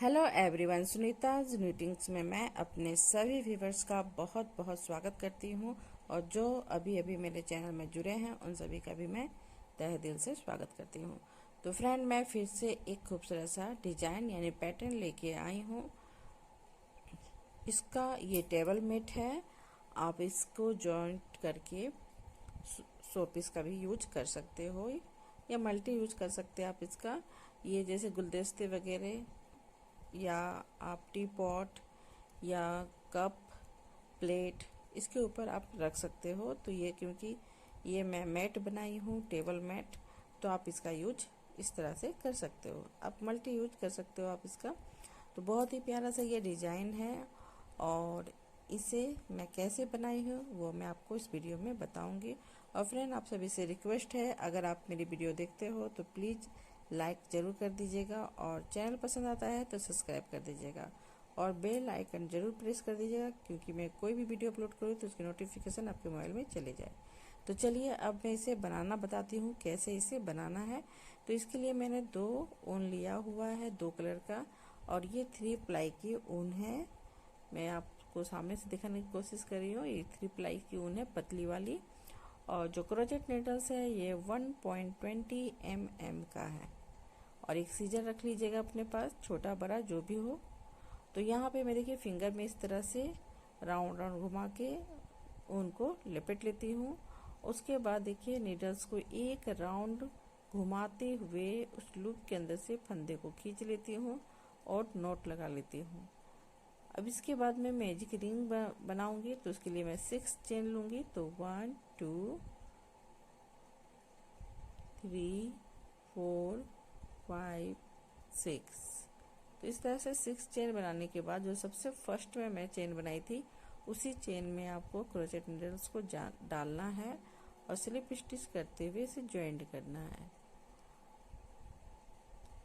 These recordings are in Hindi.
हेलो एवरीवन, सुनीता न्यूटिंग्स में मैं अपने सभी व्यूवर्स का बहुत बहुत स्वागत करती हूँ। और जो अभी अभी मेरे चैनल में जुड़े हैं उन सभी का भी मैं तहे दिल से स्वागत करती हूँ। तो फ्रेंड, मैं फिर से एक खूबसूरत सा डिजाइन यानी पैटर्न लेके आई हूँ। इसका ये टेबल मेट है। आप इसको जॉइंट करके शो पीस का भी यूज कर सकते हो या मल्टी यूज कर सकते हैं आप इसका। ये जैसे गुलदस्ते वगैरह या आप टी पॉट या कप प्लेट इसके ऊपर आप रख सकते हो। तो ये क्योंकि ये मैं मैट बनाई हूँ, टेबल मैट, तो आप इसका यूज इस तरह से कर सकते हो। आप मल्टी यूज कर सकते हो आप इसका। तो बहुत ही प्यारा सा ये डिज़ाइन है और इसे मैं कैसे बनाई हूँ वो मैं आपको इस वीडियो में बताऊंगी। और फ्रेंड, आप सभी से रिक्वेस्ट है, अगर आप मेरी वीडियो देखते हो तो प्लीज़ लाइक ज़रूर कर दीजिएगा और चैनल पसंद आता है तो सब्सक्राइब कर दीजिएगा और बेल आइकन ज़रूर प्रेस कर दीजिएगा, क्योंकि मैं कोई भी वीडियो अपलोड करूँ तो उसकी नोटिफिकेशन आपके मोबाइल में चले जाए। तो चलिए अब मैं इसे बनाना बताती हूँ कैसे इसे बनाना है। तो इसके लिए मैंने 2 ऊन लिया हुआ है, 2 कलर का, और ये 3 प्लाई की ऊन है। मैं आपको सामने से दिखाने की कोशिश कर रही हूँ। ये 3 प्लाई की ऊन है, पतली वाली। और जो क्रोचेट नीडल्स है ये 1.20 mm का है। और एक सीजर रख लीजिएगा अपने पास, छोटा बड़ा जो भी हो। तो यहाँ पे मैं देखिए फिंगर में इस तरह से राउंड राउंड घुमा के ऊन को लपेट लेती हूँ। उसके बाद देखिए नीडल्स को एक राउंड घुमाते हुए उस लूप के अंदर से फंदे को खींच लेती हूँ और नॉट लगा लेती हूँ। अब इसके बाद मैं मैजिक रिंग बनाऊंगी, तो उसके लिए मैं 6 चेन लूंगी। तो 1 2 3 4 5 6। तो इस तरह से 6 चेन बनाने के बाद जो सबसे फर्स्ट में मैं चेन बनाई थी उसी चेन में आपको क्रोचेट नीडल्स को डालना है और स्लिप स्टिच करते हुए इसे ज्वाइंट करना है।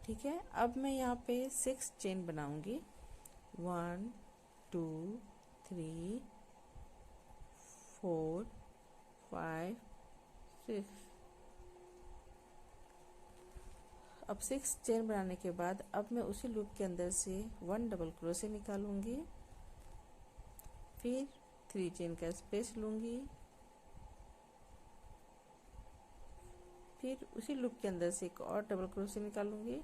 ठीक है, अब मैं यहाँ पे 6 चेन बनाऊंगी। 1 2 3 4 5 6। अब 6 चेन बनाने के बाद अब मैं उसी लूप के अंदर से 1 डबल क्रोशे निकालूंगी, फिर 3 चेन का स्पेस लूंगी, फिर उसी लूप के अंदर से एक और डबल क्रोशे निकालूंगी,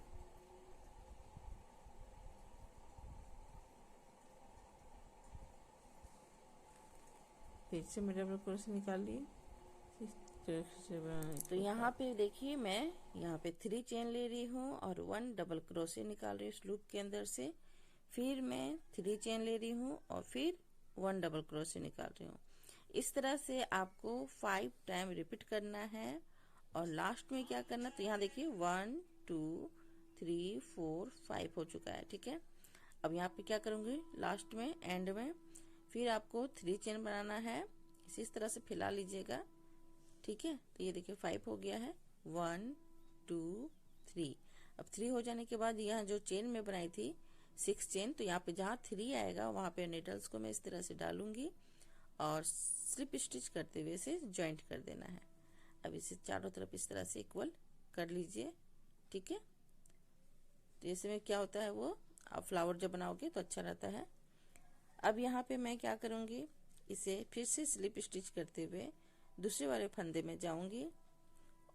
फिर से मैं डबल क्रोशे निकाल ली। तो यहाँ पे देखिए मैं यहाँ पे 3 चेन ले रही हूँ और 1 डबल क्रोशे निकाल रही हूँ इस लूप के अंदर से। फिर मैं 3 चेन ले रही हूँ और फिर 1 डबल क्रोशे निकाल रही हूँ। इस तरह से आपको 5 टाइम रिपीट करना है। और लास्ट में क्या करना, तो यहाँ देखिए 1 2 3 4 5 हो चुका है। ठीक है, अब यहाँ पे क्या करूँगी, लास्ट में एंड में फिर आपको 3 चेन बनाना है। इस तरह से फैला लीजिएगा। ठीक है, तो ये देखिए 5 हो गया है। 1 2 3। अब 3 हो जाने के बाद यहाँ जो चेन में बनाई थी 6 चेन, तो यहाँ पे जहाँ 3 आएगा वहां पे नीडल्स को मैं इस तरह से डालूंगी और स्लिप स्टिच करते हुए इसे ज्वाइंट कर देना है। अब इसे चारों तरफ इस तरह से इक्वल कर लीजिए। ठीक है, तो इसमें क्या होता है, वो आप फ्लावर जब बनाओगे तो अच्छा रहता है। अब यहाँ पे मैं क्या करूंगी, इसे फिर से स्लिप स्टिच करते हुए दूसरे वाले फंदे में जाऊंगी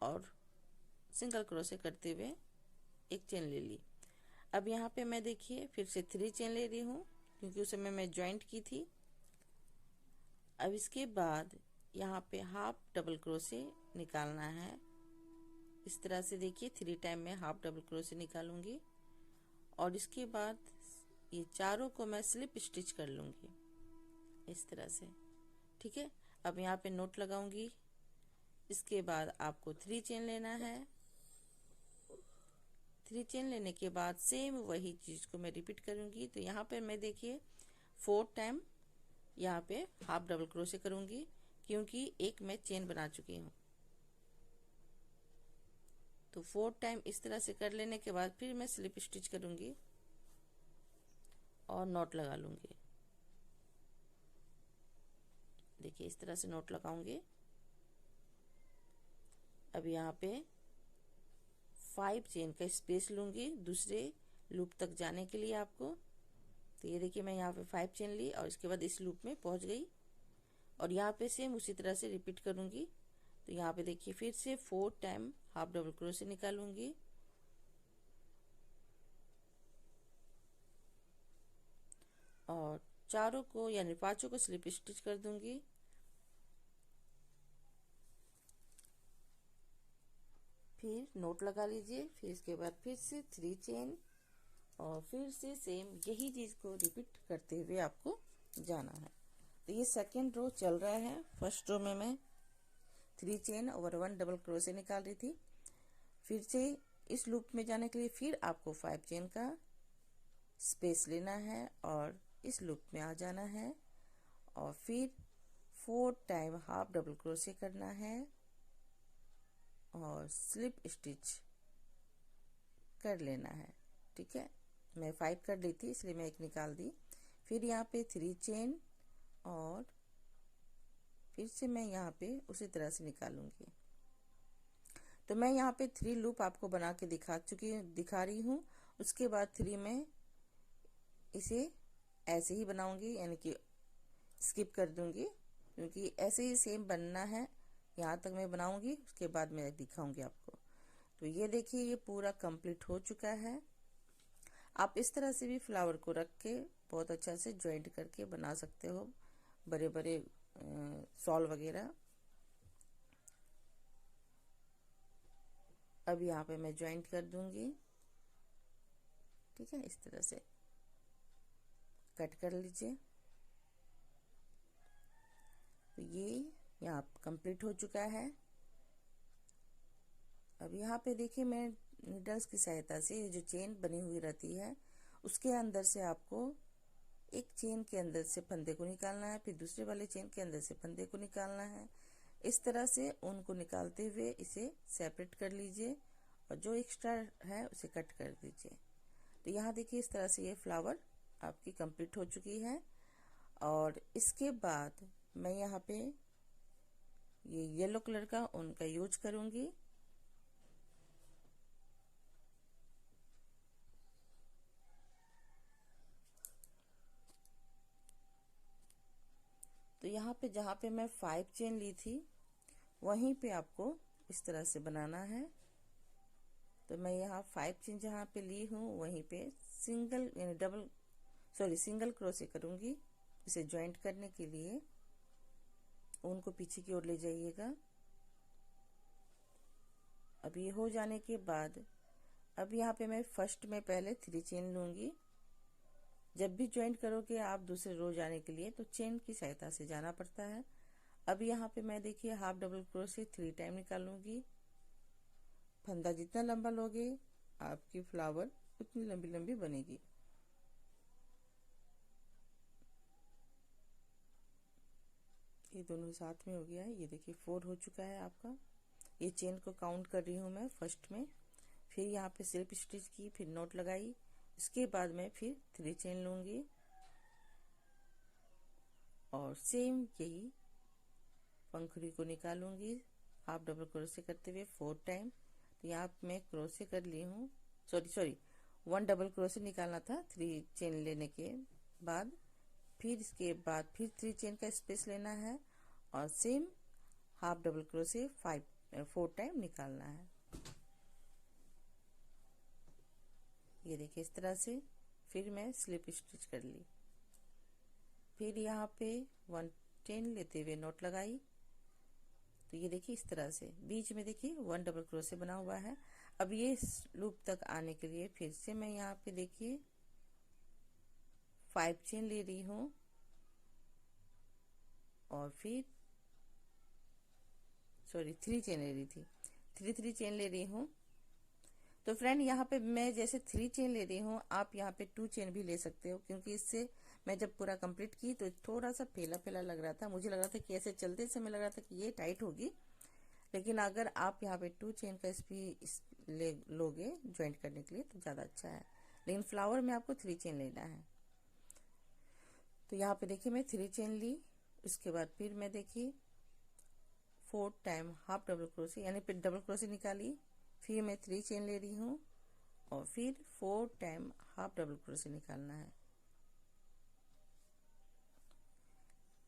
और सिंगल क्रोशे करते हुए एक चेन ले ली। अब यहाँ पे मैं देखिए फिर से 3 चेन ले रही हूँ, क्योंकि उस समय मैं ज्वाइंट की थी। अब इसके बाद यहाँ पे हाफ डबल क्रोशे निकालना है। इस तरह से देखिए 3 टाइम में हाफ डबल क्रोशे निकालूंगी और इसके बाद ये चारों को मैं स्लिप स्टिच कर लूंगी इस तरह से। ठीक है, अब यहाँ पे नोट लगाऊंगी। इसके बाद आपको 3 चेन लेना है। 3 चेन लेने के बाद सेम वही चीज को मैं रिपीट करूंगी। तो यहाँ पे मैं देखिए 4 टाइम यहाँ पे हाफ डबल क्रोशे करूंगी, क्योंकि एक मैं चेन बना चुकी हूँ। तो 4 टाइम इस तरह से कर लेने के बाद फिर मैं स्लिप स्टिच करूंगी और नॉट लगा लूंगी। देखिए इस तरह से नॉट लगाऊंगी। अब यहाँ पे 5 चेन का स्पेस लूंगी दूसरे लूप तक जाने के लिए आपको। तो ये देखिए मैं यहाँ पे 5 चेन ली और इसके बाद इस लूप में पहुंच गई और यहाँ पे सेम उसी तरह से रिपीट करूंगी। तो यहाँ पे देखिए फिर से 4 टाइम हाफ डबल क्रोशे निकालूंगी और चारों को यानी पांचों को स्लिप स्टिच कर दूंगी। फिर नोट लगा लीजिए, फिर इसके बाद फिर से 3 चेन और फिर से सेम यही चीज को रिपीट करते हुए आपको जाना है। तो ये सेकेंड रो चल रहा है। फर्स्ट रो में मैं 3 चेन और 1 डबल क्रोशे निकाल रही थी। फिर से इस लूप में जाने के लिए फिर आपको 5 चेन का स्पेस लेना है और इस लूप में आ जाना है और फिर 4 टाइम हाफ डबल क्रोशे करना है और स्लिप स्टिच कर लेना है। ठीक है, मैं 5 कर ली थी इसलिए मैं एक निकाल दी। फिर यहाँ पे 3 चेन और फिर से मैं यहाँ पे उसी तरह से निकालूंगी। तो मैं यहाँ पे 3 लूप आपको बना के दिखा रही हूँ। उसके बाद 3 में इसे ऐसे ही बनाऊंगी, यानी कि स्किप कर दूंगी, क्योंकि ऐसे ही सेम बनना है। यहाँ तक मैं बनाऊंगी, उसके बाद मैं दिखाऊंगी आपको। तो ये देखिए ये पूरा कंप्लीट हो चुका है। आप इस तरह से भी फ्लावर को रख के बहुत अच्छा से ज्वाइंट करके बना सकते हो, बड़े बड़े शॉल वगैरह। अब यहाँ पे मैं ज्वाइंट कर दूंगी। ठीक है, इस तरह से कट कर लीजिए। तो ये यहाँ कंप्लीट हो चुका है। अब यहाँ पे देखिए मैं नीडल्स की सहायता से जो चेन बनी हुई रहती है उसके अंदर से आपको एक चेन के अंदर से फंदे को निकालना है, फिर दूसरे वाले चेन के अंदर से फंदे को निकालना है। इस तरह से उनको निकालते हुए इसे सेपरेट कर लीजिए और जो एक्स्ट्रा है उसे कट कर दीजिए। तो यहाँ देखिए इस तरह से ये फ्लावर आपकी कंप्लीट हो चुकी है। और इसके बाद मैं यहाँ पे ये येलो कलर का उनका यूज करूंगी। तो यहाँ पे जहाँ पे मैं 5 चेन ली थी वहीं पे आपको इस तरह से बनाना है। तो मैं यहाँ 5 चेन जहाँ पे ली हूँ वहीं पे सिंगल क्रोशे करूंगी। इसे ज्वाइंट करने के लिए उनको पीछे की ओर ले जाइएगा। अब ये हो जाने के बाद अब यहाँ पे मैं फर्स्ट में पहले 3 चेन लूंगी। जब भी ज्वाइंट करोगे आप दूसरे रो जाने के लिए तो चेन की सहायता से जाना पड़ता है। अब यहाँ पे मैं देखिए हाफ डबल क्रोशे 3 टाइम निकालूंगी। फंदा जितना लंबा लोगे आपकी फ्लावर उतनी लंबी लंबी बनेगी। ये दोनों साथ में हो गया है। ये देखिए 4 हो चुका है आपका। ये चेन को काउंट कर रही हूँ मैं फर्स्ट में। फिर यहाँ पे स्लिप स्टिच की, फिर नॉट लगाई। इसके बाद मैं फिर 3 चेन लूंगी और सेम यही पंखुड़ी को निकालूंगी हाफ डबल क्रोशे करते हुए 4 टाइम। तो यहाँ मैं क्रोशे कर ली हूँ, सॉरी 1 डबल क्रोशे निकालना था 3 चेन लेने के बाद। फिर इसके बाद फिर 3 चेन का स्पेस लेना है और same half double crochet 4 time निकालना है। ये देखिए इस तरह से फिर मैं स्लिप स्टिच कर ली। फिर यहाँ पे 1 चेन लेते हुए नॉट लगाई। तो ये देखिए इस तरह से बीच में देखिए 1 डबल क्रोशे बना हुआ है। अब ये लूप तक आने के लिए फिर से मैं यहाँ पे देखिए 5 चेन ले रही हूँ और फिर 3 चेन ले रही थी, 3 चेन ले रही हूँ। तो फ्रेंड यहाँ पे मैं जैसे 3 चेन ले रही हूँ, आप यहाँ पे 2 चेन भी ले सकते हो, क्योंकि इससे मैं जब पूरा कंप्लीट की तो थोड़ा सा फैला फैला लग रहा था। मुझे लग रहा था कि ऐसे चलते समय लग रहा था कि ये टाइट होगी, लेकिन अगर आप यहाँ पे 2 चेन का लोगे ज्वाइंट करने के लिए तो ज़्यादा अच्छा है। लेकिन फ्लावर में आपको 3 चेन लेना है। तो यहाँ पे देखिए मैं 3 चेन ली। उसके बाद फिर मैं देखिए 4 टाइम हाफ डबल क्रोशे यानी फिर डबल क्रोशे निकाली। फिर मैं 3 चेन ले रही हूँ और फिर 4 टाइम हाफ डबल क्रोशे निकालना है।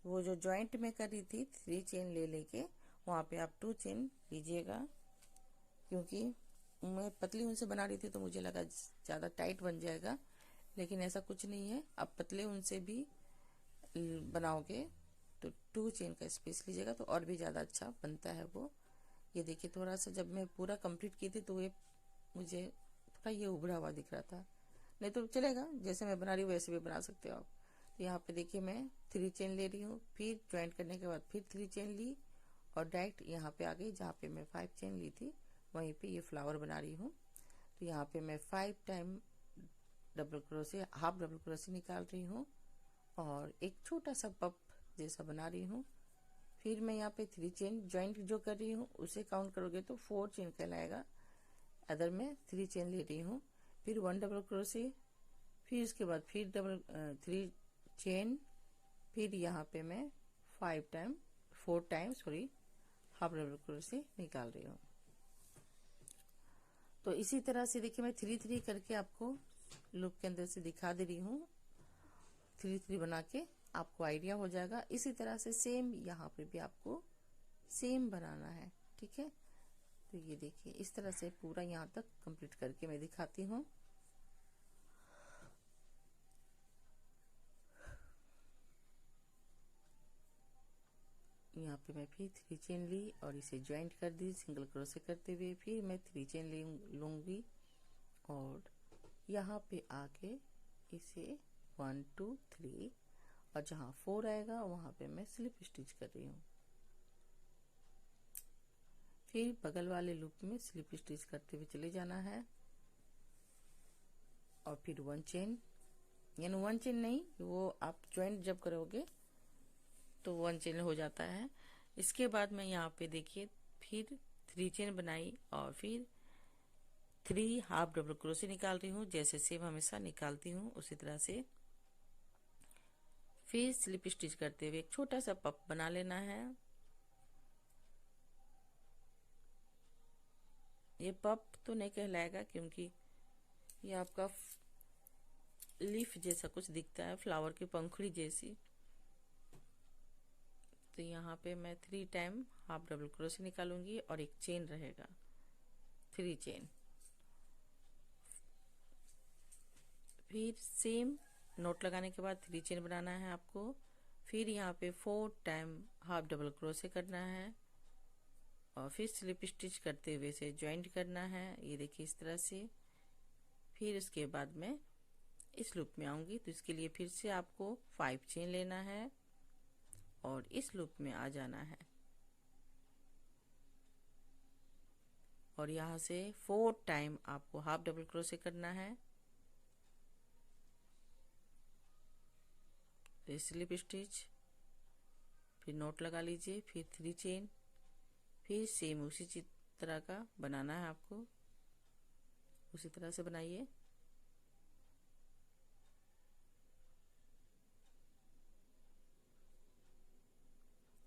वो जो जॉइंट में करी थी 3 चेन ले लेके वहाँ पे आप 2 चेन लीजिएगा, क्योंकि मैं पतली ऊन से बना रही थी तो मुझे लगा ज़्यादा टाइट बन जाएगा, लेकिन ऐसा कुछ नहीं है। आप पतले ऊन से भी बनाओगे तो 2 चेन का स्पेस लीजिएगा तो और भी ज़्यादा अच्छा बनता है वो। ये देखिए, थोड़ा सा जब मैं पूरा कंप्लीट की थी तो ये मुझे थोड़ा ये उभरा हुआ दिख रहा था, नहीं तो चलेगा, जैसे मैं बना रही हूँ वैसे भी बना सकते हो आप। तो यहाँ पे देखिए मैं 3 चेन ले रही हूँ, फिर ज्वाइंट करने के बाद फिर 3 चेन ली और डायरेक्ट यहाँ पे आ गई जहाँ पे मैं 5 चेन ली थी, वहीं पे ये फ्लावर बना रही हूँ। तो यहाँ पे मैं 5 time double crochet, half double crochet निकाल रही हूँ और एक छोटा सा पप जैसा बना रही हूँ। फिर मैं यहाँ पे 3 चेन ज्वाइंट जो कर रही हूँ उसे काउंट करोगे तो 4 चेन कहलाएगा। अदर में 3 चेन ले रही हूँ, फिर 1 डबल क्रोशे, फिर इसके बाद फिर 3 चेन, फिर यहाँ पे मैं 4 टाइम हाफ डबल क्रोशे निकाल रही हूँ। तो इसी तरह से देखिए मैं 3-3 करके आपको लूप के अंदर से दिखा दे रही हूँ। 3-3 बना के आपको आइडिया हो जाएगा। इसी तरह से सेम यहाँ पे भी आपको सेम बनाना है, ठीक है। तो ये देखिए इस तरह से पूरा यहाँ तक कंप्लीट करके मैं दिखाती हूँ। यहाँ पे मैं फिर 3 चेन ली और इसे ज्वाइंट कर दी सिंगल क्रोशे करते हुए, फिर मैं 3 चेन लूंगी और यहाँ पे आके इसे 1 2 3 और जहाँ 4 आएगा वहां पे मैं स्लिप स्टिच कर रही हूँ। फिर बगल वाले लूप में स्लिप स्टिच करते हुए चले जाना है और फिर 1 चेन, यानी 1 चेन नहीं, वो आप ज्वाइंट जब करोगे तो 1 चेन हो जाता है। इसके बाद मैं यहाँ पे देखिए फिर 3 चेन बनाई और फिर 3 हाफ डबल क्रोशे निकाल रही हूँ, जैसे सेम हमेशा निकालती हूँ उसी तरह से। फिर स्लिप स्टिच करते हुए एक छोटा सा पप बना लेना है। ये पप तो नहीं कहलाएगा क्योंकि ये आपका लीफ जैसा कुछ दिखता है, फ्लावर की पंखुड़ी जैसी। तो यहाँ पे मैं 3 टाइम हाफ डबल क्रोशे निकालूंगी और एक चेन रहेगा, 3 चेन। फिर सेम नोट लगाने के बाद 3 चेन बनाना है आपको। फिर यहाँ पे 4 टाइम हाफ डबल क्रोशे करना है और फिर स्लिप स्टिच करते हुए से ज्वाइंट करना है, ये देखिए इस तरह से। फिर उसके बाद मैं इस लूप में आऊंगी तो इसके लिए फिर से आपको 5 चेन लेना है और इस लूप में आ जाना है और यहाँ से 4 टाइम आपको हाफ डबल क्रोशे करना है। तो स्लिप स्टिच, फिर नोट लगा लीजिए, फिर 3 चेन, फिर सेम उसी तरह का बनाना है आपको, उसी तरह से बनाइए।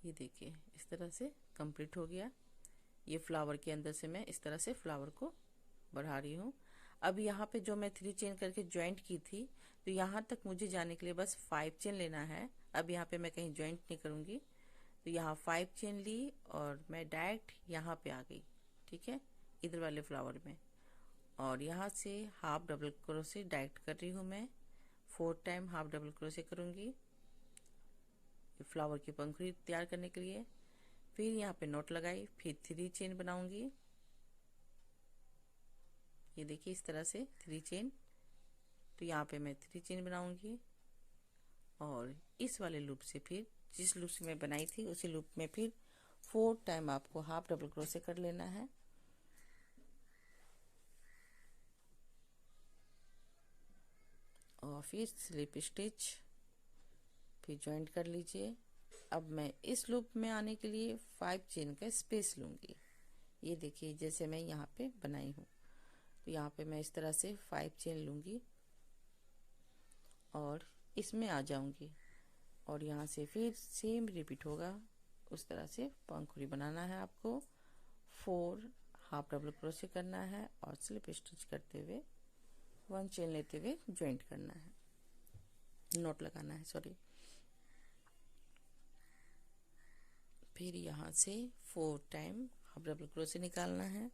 ये देखिए इस तरह से कंप्लीट हो गया। ये फ्लावर के अंदर से मैं इस तरह से फ्लावर को बढ़ा रही हूँ। अब यहाँ पे जो मैं 3 चेन करके ज्वाइंट की थी तो यहाँ तक मुझे जाने के लिए बस 5 चेन लेना है। अब यहाँ पे मैं कहीं ज्वाइंट नहीं करूंगी, तो यहाँ 5 चेन ली और मैं डायरेक्ट यहाँ पे आ गई, ठीक है, इधर वाले फ्लावर में। और यहाँ से हाफ डबल क्रोशे डायरेक्ट कर रही हूँ मैं, 4 टाइम हाफ डबल क्रोशे करूंगी फ्लावर की पंखुड़ी तैयार करने के लिए। फिर यहाँ पे नोट लगाई, फिर 3 चेन बनाऊंगी। ये देखिए इस तरह से 3 चेन। तो यहाँ पे मैं 3 चेन बनाऊंगी और इस वाले लूप से फिर जिस लूप से मैं बनाई थी उसी लूप में फिर 4 टाइम आपको हाफ डबल क्रोशे कर लेना है। और फिर स्लिप स्टिच, फिर ज्वाइंट कर लीजिए। अब मैं इस लूप में आने के लिए 5 चेन का स्पेस लूंगी। ये देखिए जैसे मैं यहाँ पे बनाई हूँ, तो यहाँ पे मैं इस तरह से 5 चेन लूंगी और इसमें आ जाऊंगी और यहाँ से फिर सेम रिपीट होगा। उस तरह से पंखुड़ी बनाना है आपको, 4 हाफ डबल क्रोशे करना है और स्लिप स्टिच करते हुए 1 चेन लेते हुए ज्वाइंट करना है, नॉट लगाना है, सॉरी। फिर यहाँ से 4 टाइम हाफ डबल क्रोशे निकालना है,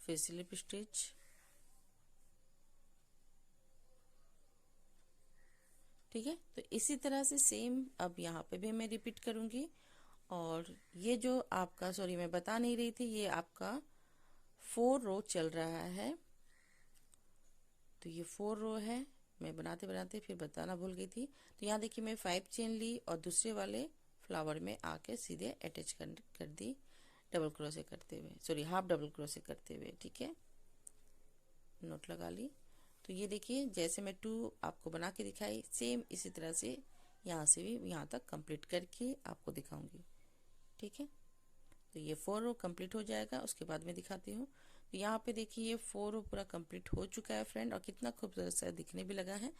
फिर स्लिप स्टिच, ठीक है। तो इसी तरह से सेम अब यहाँ पे भी मैं रिपीट करूंगी। और ये जो आपका, सॉरी मैं बता नहीं रही थी, ये आपका 4 रो चल रहा है। तो ये 4 रो है, मैं बनाते बनाते फिर बताना भूल गई थी। तो यहाँ देखिए मैं 5 चेन ली और दूसरे वाले फ्लावर में आके सीधे अटैच कर दी डबल क्रोशे करते हुए, सॉरी हाफ डबल क्रोशे करते हुए, ठीक है। नोट लगा ली। तो ये देखिए जैसे मैं 2 आपको बना के दिखाई, सेम इसी तरह से यहाँ से भी यहाँ तक कंप्लीट करके आपको दिखाऊंगी, ठीक है। तो ये 4 रो कंप्लीट हो जाएगा, उसके बाद मैं दिखाती हूँ। तो यहाँ पे देखिए ये 4 रो पूरा कंप्लीट हो चुका है फ्रेंड, और कितना खूबसूरत सा दिखने भी लगा है।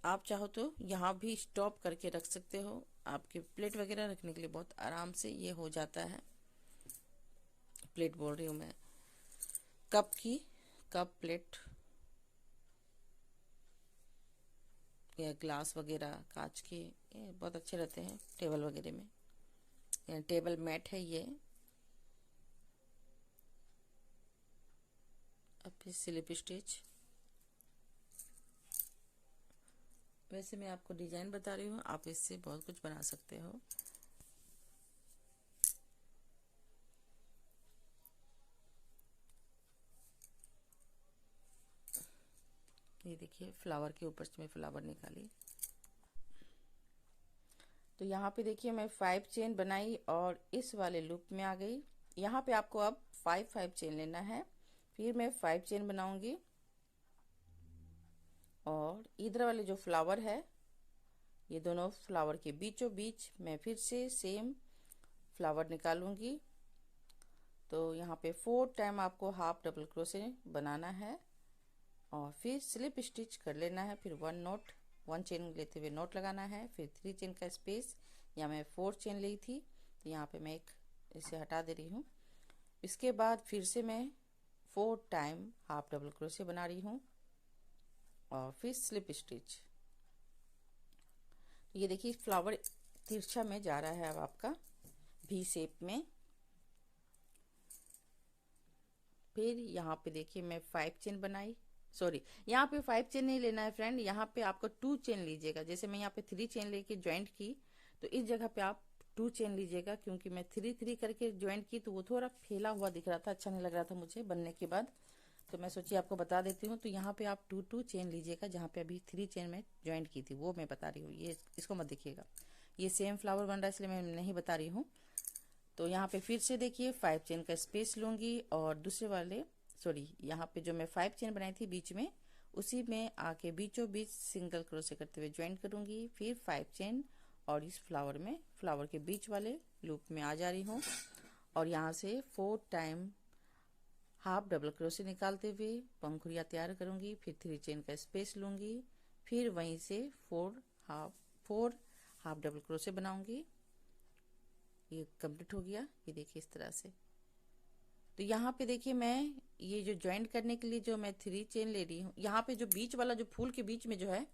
आप चाहो तो यहाँ भी स्टॉप करके रख सकते हो, आपके प्लेट वगैरह रखने के लिए बहुत आराम से ये हो जाता है। प्लेट बोल रही हूँ मैं, कप प्लेट या ग्लास वगैरह कांच के, ये बहुत अच्छे रहते हैं टेबल वगैरह में। टेबल मैट है ये। अब फिर स्लिप स्टिच। वैसे मैं आपको डिजाइन बता रही हूँ, आप इससे बहुत कुछ बना सकते हो। ये देखिए फ्लावर के ऊपर से मैं फ्लावर निकाली। तो यहाँ पे देखिए मैं 5 चेन बनाई और इस वाले लूप में आ गई। यहाँ पे आपको अब 5 चेन लेना है, फिर मैं 5 चेन बनाऊंगी और इधर वाले जो फ्लावर है, ये दोनों फ्लावर के बीचों बीच मैं फिर से सेम फ्लावर निकालूंगी। तो यहाँ पे 4 टाइम आपको हाफ डबल क्रोशे बनाना है और फिर स्लिप स्टिच कर लेना है। फिर 1 चेन लेते हुए नॉट लगाना है, फिर 3 चेन का स्पेस। यहाँ मैं 4 चेन ली थी, तो यहाँ पे मैं एक इसे हटा दे रही हूँ। इसके बाद फिर से मैं 4 टाइम हाफ डबल क्रोशे बना रही हूँ और फिर स्लिप स्टिच। ये देखिए फ्लावर तिरछा में जा रहा है अब आपका भी शेप में। फिर यहाँ पे देखिए मैं 5 चेन बनाई, सॉरी यहाँ पे 5 चेन नहीं लेना है फ्रेंड, यहाँ पे आपको 2 चेन लीजिएगा। जैसे मैं यहाँ पे 3 चेन लेके ज्वाइंट की, तो इस जगह पे आप 2 चेन लीजिएगा, क्योंकि मैं 3 करके ज्वाइंट की तो वो थोड़ा फैला हुआ दिख रहा था, अच्छा नहीं लग रहा था मुझे बनने के बाद। तो मैं सोची आपको बता देती हूँ। तो यहाँ पे आप 2 चेन लीजिएगा, जहाँ पे अभी 3 चेन में ज्वाइंट की थी वो मैं बता रही हूँ। ये इसको मत देखिएगा, ये सेम फ्लावर बन रहा है इसलिए मैं नहीं बता रही हूँ। तो यहाँ पे फिर से देखिए 5 चेन का स्पेस लूंगी और दूसरे वाले, सॉरी यहाँ पे जो मैं 5 चेन बनाई थी बीच में, उसी में आके बीचों बीच सिंगल क्रोशे करते हुए ज्वाइन करूंगी। फिर 5 चेन और इस फ्लावर में, फ्लावर के बीच वाले लूप में आ जा रही हूँ और यहाँ से 4 टाइम हाफ डबल क्रोशे निकालते हुए पंखुड़िया तैयार करूंगी। फिर 3 चेन का स्पेस लूंगी, फिर वहीं से 4 हाफ डबल क्रोशे बनाऊंगी। ये कंप्लीट हो गया, ये देखिए इस तरह से। तो यहाँ पे देखिए मैं ये जो ज्वाइंट करने के लिए जो मैं 3 चेन ले रही हूँ, यहाँ पे जो बीच वाला जो फूल के बीच में जो है,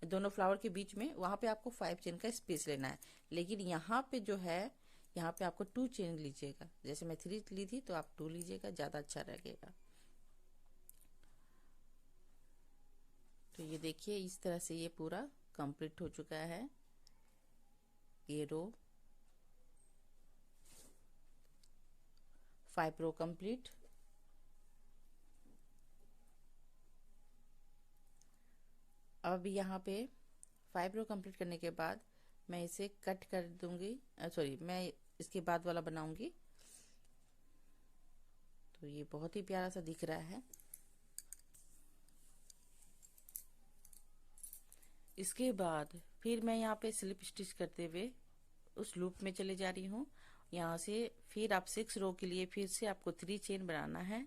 दोनों फ्लावर के बीच में, वहां पे आपको 5 चेन का स्पेस लेना है। लेकिन यहाँ पे जो है, यहाँ पे आपको 2 चेन लीजिएगा। जैसे मैं 3 ली थी तो आप 2 लीजिएगा, ज्यादा अच्छा लगेगा। तो ये देखिए इस तरह से ये पूरा कंप्लीट हो चुका है, ये रो 5 रो कंप्लीट। अब यहाँ पे 5 रो कंप्लीट करने के बाद मैं इसे कट कर दूंगी, सॉरी मैं इसके बाद वाला बनाऊंगी। तो ये बहुत ही प्यारा सा दिख रहा है। इसके बाद फिर मैं यहाँ पे स्लिप स्टिच करते हुए उस लूप में चले जा रही हूँ। यहाँ से फिर आप 6 रो के लिए फिर से आपको 3 चेन बनाना है।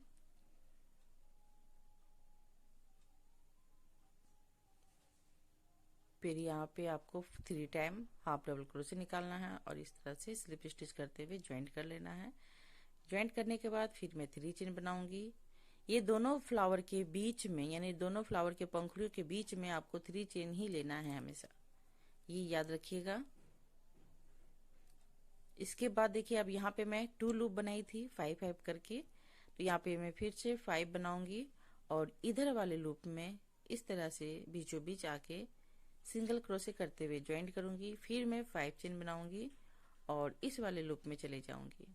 फिर यहाँ पे आपको 3 टाइम हाफ डबल क्रोशे निकालना है और इस तरह से स्लिप स्टिच करते हुए ज्वाइंट कर लेना है। ज्वाइंट करने के बाद फिर मैं 3 चेन बनाऊंगी। ये दोनों फ्लावर के बीच में, यानी दोनों फ्लावर के पंखुड़ियों के बीच में आपको 3 चेन ही लेना है हमेशा, ये याद रखिएगा। इसके बाद देखिए अब यहाँ पे मैं 2 लूप बनाई थी 5-5 करके, तो यहाँ पे मैं फिर से 5 बनाऊंगी और इधर वाले लूप में इस तरह से बीचों बीच आके सिंगल क्रोशे करते हुए ज्वाइंट करूंगी। फिर मैं 5 चेन बनाऊंगी और इस वाले लूप में चले जाऊंगी।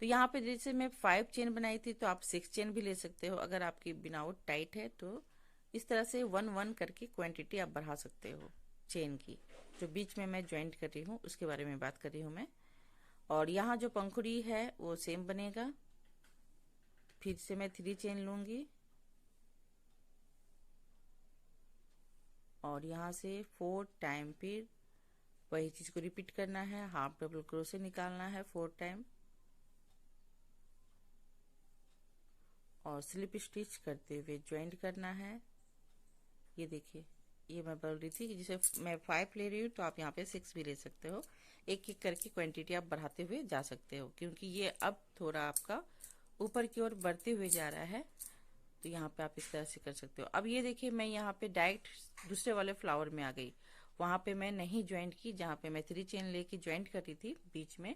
तो यहाँ पे जैसे मैं 5 चेन बनाई थी, तो आप 6 चेन भी ले सकते हो। अगर आपकी बिनावट टाइट है तो इस तरह से 1-1 करके क्वांटिटी आप बढ़ा सकते हो चेन की। जो बीच में मैं ज्वाइंट कर रही हूँ उसके बारे में बात कर रही हूँ मैं। और यहाँ जो पंखुड़ी है वो सेम बनेगा। फिर से मैं 3 चेन लूंगी और यहाँ से 4 टाइम फिर वही चीज को रिपीट करना है। हाफ डबल क्रोशे निकालना है 4 टाइम और स्लिप स्टिच करते हुए ज्वाइंट करना है। ये देखिए, ये मैं बोल रही थी कि जैसे मैं 5 ले रही हूँ तो आप यहाँ पे 6 भी ले सकते हो। एक एक करके क्वांटिटी आप बढ़ाते हुए जा सकते हो, क्योंकि ये अब थोड़ा आपका ऊपर की ओर बढ़ते हुए जा रहा है। तो यहाँ पे आप इस तरह से कर सकते हो। अब ये देखिए, मैं यहाँ पे डायरेक्ट दूसरे वाले फ्लावर में आ गई। वहां पे मैं नहीं ज्वाइंट की, जहाँ पे मैं 3 चेन लेके ज्वाइंट कर रही थी बीच में,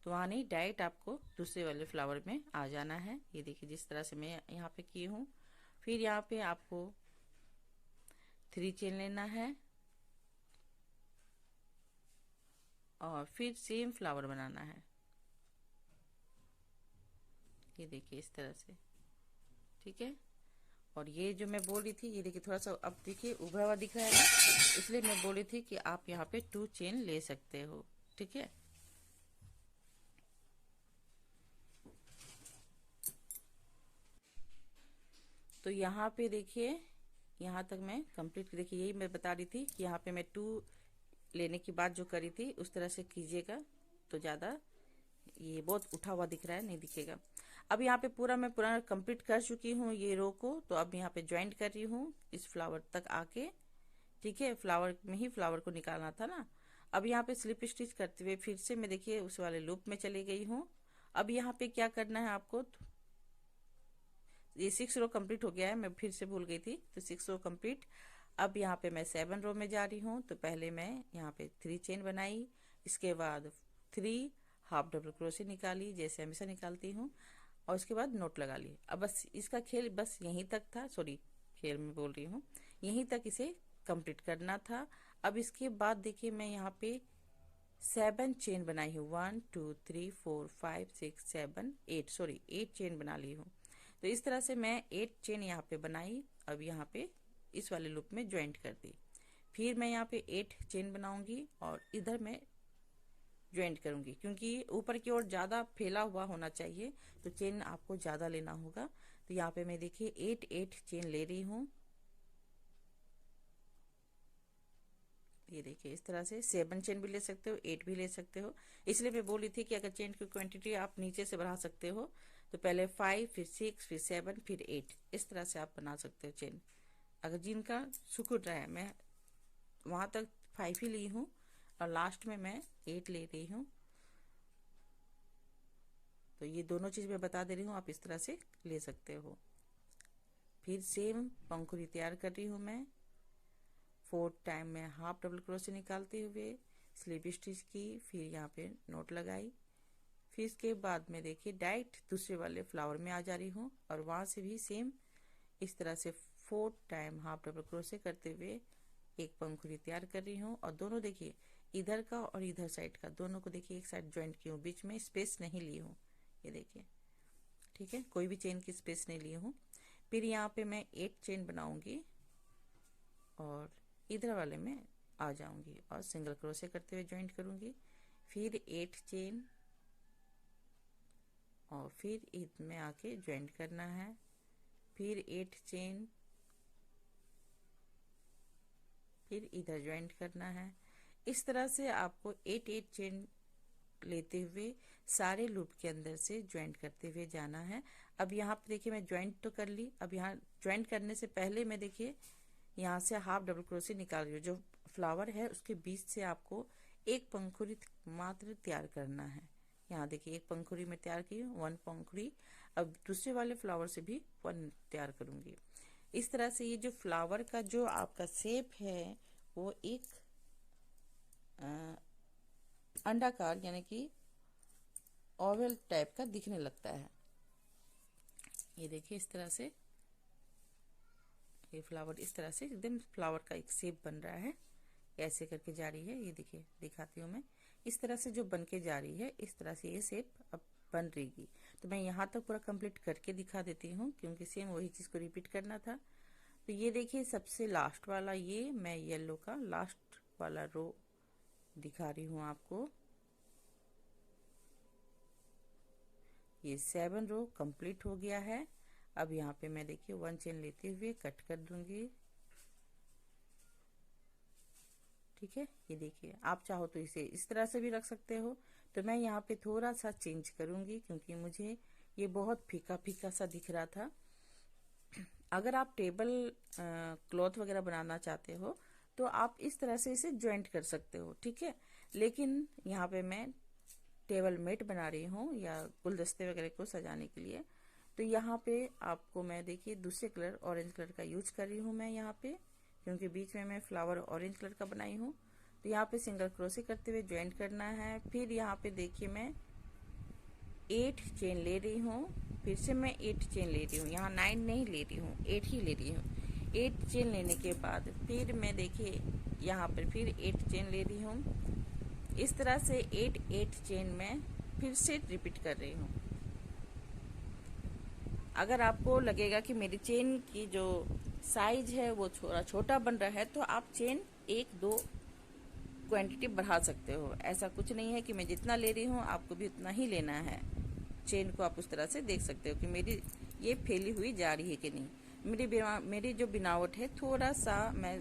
तो वहां नहीं, डायरेक्ट आपको दूसरे वाले फ्लावर में आ जाना है। ये देखिए जिस तरह से मैं यहाँ पे की हूँ। फिर यहाँ पे आपको 3 चेन लेना है और फिर सेम फ्लावर बनाना है। ये देखिए इस तरह से, ठीक है। और ये जो मैं बोल रही थी, ये देखिए थोड़ा सा अब देखिए उभरा हुआ दिख रहा है ना, इसलिए मैं बोल रही थी कि आप यहाँ पे 2 चेन ले सकते हो, ठीक है। तो यहाँ पे देखिए, यहाँ तक मैं कंप्लीट, देखिए यही मैं बता रही थी कि यहाँ पे मैं 2 लेने की बात जो करी थी उस तरह से कीजिएगा, तो ज्यादा ये बहुत उठा हुआ दिख रहा है, नहीं दिखेगा। अब यहाँ पे मैं पूरा कंप्लीट कर चुकी हूँ ये रो को। तो अब यहाँ पे ज्वाइंट कर रही हूँ इस फ्लावर तक आके, ठीक है। फ्लावर में ही फ्लावर को निकालना था ना। अब यहाँ पे स्लिप स्टिच करते हुए फिर से मैं देखिए उस वाले लूप में चली गई हूँ। अब यहाँ पे क्या करना है आपको, ये 6 रो कंप्लीट हो गया है, मैं फिर से भूल गई थी, तो 6 रो कंप्लीट। अब यहाँ पे मैं 7 रो में जा रही हूँ। तो पहले मैं यहाँ पे 3 चेन बनाई, इसके बाद 3 हाफ डबल क्रोशे निकाली जैसे हमेशा निकालती हूँ, और उसके बाद नोट लगा ली। अब बस इसका खेल बस यहीं तक था, सॉरी खेल में बोल रही हूँ, यहीं तक इसे कंप्लीट करना था। अब इसके बाद देखिए मैं यहाँ पे 7 चेन बनाई हूँ, 1 2 3 4 5 6 7 8, सॉरी 8 चेन बना ली हूँ। तो इस तरह से मैं 8 चेन यहाँ पे बनाई। अब यहाँ पे इस वाले लूप में ज्वाइंट कर दी। फिर मैं यहाँ पे 8 चेन बनाऊंगी और इधर मैं ज्वाइंट करूंगी, क्योंकि ऊपर की ओर ज्यादा फैला हुआ होना चाहिए, तो चेन आपको ज्यादा लेना होगा। तो यहाँ पे मैं देखिए 8 चेन ले रही हूँ। ये देखिए इस तरह से 7 चेन भी ले सकते हो, 8 भी ले सकते हो। इसलिए मैं बोली थी कि अगर चेन की क्वांटिटी आप नीचे से बढ़ा सकते हो, तो पहले 5 फिर 6 फिर 7 फिर 8, इस तरह से आप बना सकते हो चेन। अगर जिनका सुकुड़ रहा है, मैं वहां तक 5 ही ली हूँ और लास्ट में मैं 8 ले रही हूँ। तो ये दोनों चीज मैं बता दे रही हूँ, आप इस तरह से ले सकते हो। फिर सेम पंखुड़ी तैयार कर रही हूँ मैं। 4 टाइम में हाफ डबल क्रोशे निकालते हुए स्लिप स्टिच की, फिर यहाँ पे नोट लगाई। फिर इसके बाद में देखिए डायरेक्ट दूसरे वाले फ्लावर में आ जा रही हूँ और वहां से भी सेम इस तरह से 4 टाइम हाफ डबल क्रोशे करते हुए एक पंखुड़ी तैयार कर रही हूँ। और दोनों देखिए, इधर का और इधर साइड का, दोनों को देखिए एक साइड ज्वाइंट की हूँ, बीच में स्पेस नहीं ली हूँ। ये देखिए, ठीक है, कोई भी चेन की स्पेस नहीं ली हूँ। फिर यहाँ पे मैं 8 चेन बनाऊंगी और इधर वाले में आ जाऊंगी और सिंगल क्रोशे करते हुए ज्वाइंट करूंगी। फिर 8 चेन और फिर इसमें आके ज्वाइंट करना है। फिर 8 चेन, फिर इधर ज्वाइंट करना है। इस तरह से आपको 8 चेन लेते हुए सारे लूप के अंदर से ज्वाइंट करते हुए जाना है। अब यहाँ पे देखिए मैं ज्वाइंट तो कर ली। अब यहाँ ज्वाइंट करने से पहले मैं देखिए यहाँ से हाफ डबल क्रोशे निकाल रही हूँ। जो फ्लावर है उसके बीच से आपको एक पंखुड़ी मात्र तैयार करना है। यहाँ देखिए एक पंखुड़ी में तैयार की, 1 पंखुड़ी। अब दूसरे वाले फ्लावर से भी 1 तैयार करूंगी। इस तरह से ये जो फ्लावर का जो आपका शेप है वो एक अंडाकार यानी कि ओवल टाइप का दिखने लगता है। ये देखिए इस तरह से ये फ्लावर इस तरह से एकदम फ्लावर का एक शेप बन रहा है, ऐसे करके जा रही है। ये देखिए दिखाती हूँ मैं, इस तरह से जो बन के जा रही है इस तरह से ये शेप अब बन रहेगी। तो मैं यहाँ तक पूरा कंप्लीट करके दिखा देती हूँ क्योंकि सेम वही चीज़ को रिपीट करना था। तो ये देखिए सबसे लास्ट वाला, ये मैं येलो का लास्ट वाला रो दिखा रही हूँ आपको। ये 7 रो कंप्लीट हो गया है। अब यहाँ पे मैं देखिए 1 चेन लेते हुए कट कर दूंगी। ठीक है, ये देखिए आप चाहो तो इसे इस तरह से भी रख सकते हो। तो मैं यहाँ पे थोड़ा सा चेंज करूंगी क्योंकि मुझे ये बहुत फीका फीका सा दिख रहा था। अगर आप टेबल क्लॉथ वगैरह बनाना चाहते हो तो आप इस तरह से इसे ज्वाइंट कर सकते हो। ठीक है, लेकिन यहाँ पे मैं टेबल मेट बना रही हूँ या गुलदस्ते वगैरह को सजाने के लिए। तो यहाँ पे आपको मैं देखिए दूसरे कलर ऑरेंज कलर का यूज कर रही हूँ मैं यहाँ पे, क्योंकि बीच में मैं फ्लावर ऑरेंज कलर का बनाई हूँ। तो यहाँ पे सिंगल क्रोशे करते हुए ज्वाइंट करना है। फिर यहाँ पे देखिए मैं 8 चेन ले रही हूँ, फिर से मैं 8 चेन ले रही हूँ। यहाँ 9 नहीं ले रही हूँ, 8 ही ले रही हूँ। 8 चेन लेने के बाद फिर मैं देखिए यहाँ पर फिर 8 चेन ले रही हूँ। इस तरह से 8 चेन में फिर से रिपीट कर रही हूँ। अगर आपको लगेगा कि मेरी चेन की जो साइज है वो थोड़ा छोटा बन रहा है तो आप चेन 1-2 क्वांटिटी बढ़ा सकते हो। ऐसा कुछ नहीं है कि मैं जितना ले रही हूँ आपको भी उतना ही लेना है। चेन को आप उस तरह से देख सकते हो कि मेरी ये फैली हुई जा रही है कि नहीं। मेरी जो बिनावट है थोड़ा सा मैं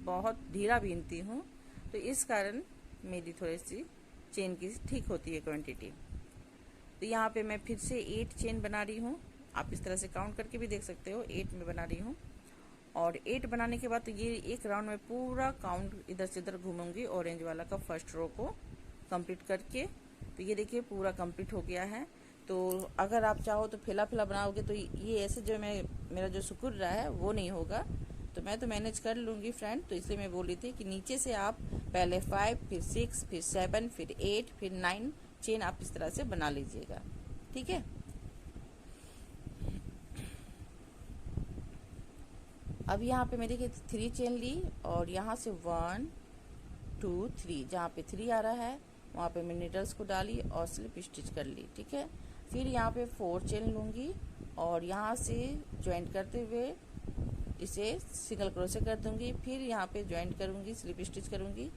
बहुत धीरा बीनती हूँ, तो इस कारण मेरी थोड़ी सी चेन की ठीक होती है क्वांटिटी। तो यहाँ पे मैं फिर से 8 चेन बना रही हूँ। आप इस तरह से काउंट करके भी देख सकते हो, 8 में बना रही हूँ। और 8 बनाने के बाद तो ये एक राउंड में पूरा काउंट इधर से उधर घूमूंगी ऑरेंज वाला का फर्स्ट रो को कंप्लीट करके। तो ये देखिए पूरा कंप्लीट हो गया है। तो अगर आप चाहो तो फैला फैला बनाओगे तो ये ऐसे जो मेरा जो सिकुड़ रहा है वो नहीं होगा। तो मैं तो मैनेज कर लूँगी फ्रेंड, तो इसलिए मैं बोली थी कि नीचे से आप पहले 5 फिर 6 फिर 7 फिर 8 फिर 9 चेन आप इस तरह से बना लीजिएगा। ठीक है, अब यहाँ पे मैं देखिए 3 चेन ली और यहाँ से 1 2 3 जहाँ पे 3 आ रहा है वहाँ पे मैं नीडल्स को डाली और स्लिप स्टिच कर ली। ठीक है, फिर यहाँ पे 4 चेन लूँगी और यहाँ से ज्वाइंट करते हुए इसे सिंगल क्रोशे कर दूंगी। फिर यहाँ पे ज्वाइंट करूँगी, स्लिप स्टिच करूँगी।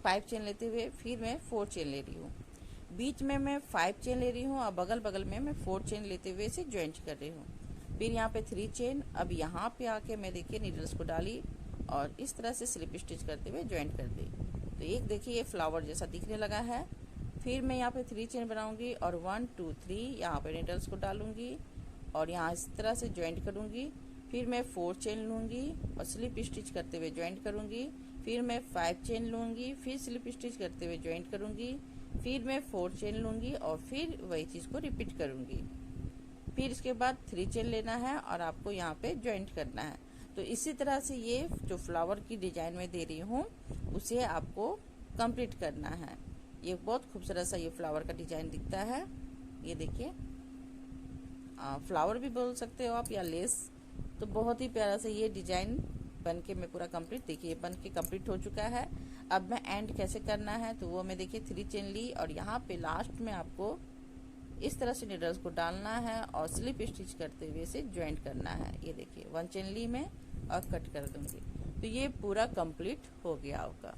5 चेन लेते हुए फिर मैं 4 चेन ले रही हूँ। बीच में मैं 5 चेन ले रही हूँ और बगल बगल में मैं 4 चेन लेते हुए इसे ज्वाइंट कर रही हूँ। फिर यहाँ पे 3 चेन। अब यहाँ पे आके मैं देखिए नीडल्स को डाली और इस तरह से स्लिप स्टिच करते हुए ज्वाइंट कर दी। तो एक देखिए ये फ्लावर जैसा दिखने लगा है। फिर मैं यहाँ पे 3 चेन बनाऊंगी और 1 2 3 यहाँ पे नीडल्स को डालूंगी और यहाँ इस तरह से ज्वाइंट करूँगी। फिर मैं 4 चेन लूँगी और स्लिप स्टिच करते हुए ज्वाइंट करूँगी। फिर मैं 5 चेन लूँगी, फिर स्लिप स्टिच करते हुए ज्वाइंट करूँगी। फिर मैं 4 चेन लूँगी और फिर वही चीज़ को रिपीट करूँगी। फिर इसके बाद 3 चेन लेना है और आपको यहाँ पे ज्वाइंट करना है। तो इसी तरह से ये जो फ्लावर की डिजाइन में दे रही हूँ उसे आपको कंप्लीट करना है। ये बहुत खूबसूरत सा ये फ्लावर का डिजाइन दिखता है। ये देखिए फ्लावर भी बोल सकते हो आप या लेस। तो बहुत ही प्यारा सा ये डिजाइन बन के मैं पूरा कंप्लीट, देखिए बन के कंप्लीट हो चुका है। अब मैं एंड कैसे करना है तो वो मैं देखिए 3 चेन ली और यहाँ पे लास्ट में आपको इस तरह से नीडल्स को डालना है और स्लिप स्टिच करते हुए इसे ज्वाइंट करना है। ये देखिए 1 चेन ली मैं और कट कर दूंगी। तो ये पूरा कंप्लीट हो गया आपका।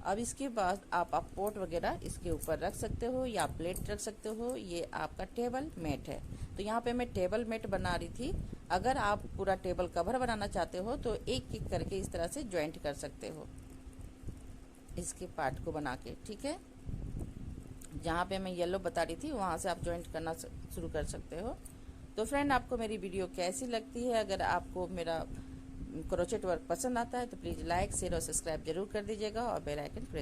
अब इसके बाद आप पोट वगैरह इसके ऊपर रख सकते हो या प्लेट रख सकते हो। ये आपका टेबल मैट है। तो यहाँ पे मैं टेबल मैट बना रही थी। अगर आप पूरा टेबल कवर बनाना चाहते हो तो एक एक करके इस तरह से ज्वाइंट कर सकते हो इसके पार्ट को बना के। ठीक है, जहाँ पे मैं येलो बता रही थी वहाँ से आप ज्वाइंट करना शुरू कर सकते हो। तो फ्रेंड आपको मेरी वीडियो कैसी लगती है? अगर आपको मेरा क्रोचेट वर्क पसंद आता है तो प्लीज़ लाइक शेयर और सब्सक्राइब जरूर कर दीजिएगा और बेल आइकन प्रेस